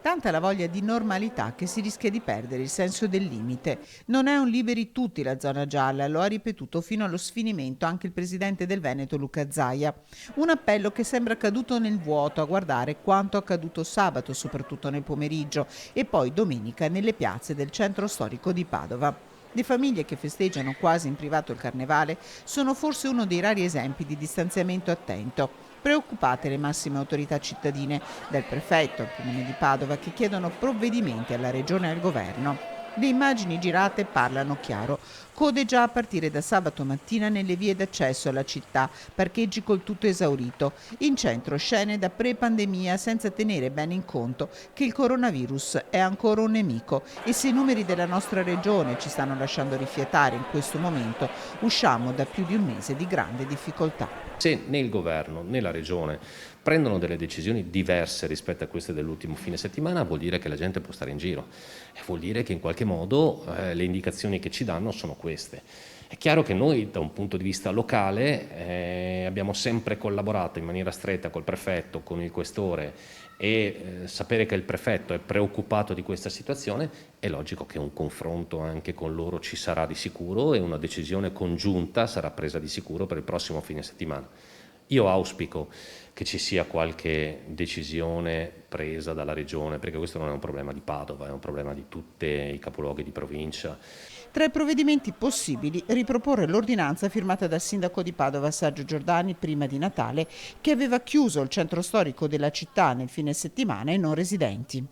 Tanta la voglia di normalità che si rischia di perdere il senso del limite. Non è un liberi tutti la zona gialla, lo ha ripetuto fino allo sfinimento anche il presidente del Veneto Luca Zaia. Un appello che sembra caduto nel vuoto a guardare quanto accaduto sabato, soprattutto nel pomeriggio, e poi domenica nelle piazze del centro storico di Padova. Le famiglie che festeggiano quasi in privato il carnevale sono forse uno dei rari esempi di distanziamento attento. Preoccupate le massime autorità cittadine, dal prefetto al comune di Padova, che chiedono provvedimenti alla regione e al governo. Le immagini girate parlano chiaro. Code già a partire da sabato mattina nelle vie d'accesso alla città, parcheggi col tutto esaurito. In centro scene da pre-pandemia senza tenere bene in conto che il coronavirus è ancora un nemico e se i numeri della nostra regione ci stanno lasciando rifiatare in questo momento, usciamo da più di un mese di grande difficoltà. Se né il governo né la regione prendono delle decisioni diverse rispetto a queste dell'ultimo fine settimana, vuol dire che la gente può stare in giro e vuol dire che in qualche modo le indicazioni che ci danno sono queste. È chiaro che noi da un punto di vista locale abbiamo sempre collaborato in maniera stretta col prefetto, con il questore e sapere che il prefetto è preoccupato di questa situazione, è logico che un confronto anche con loro ci sarà di sicuro e una decisione congiunta sarà presa di sicuro per il prossimo fine settimana. Io auspico che ci sia qualche decisione presa dalla regione, perché questo non è un problema di Padova, è un problema di tutti i capoluoghi di provincia. Tra i provvedimenti possibili, riproporre l'ordinanza firmata dal sindaco di Padova Sergio Giordani prima di Natale, che aveva chiuso il centro storico della città nel fine settimana ai non residenti.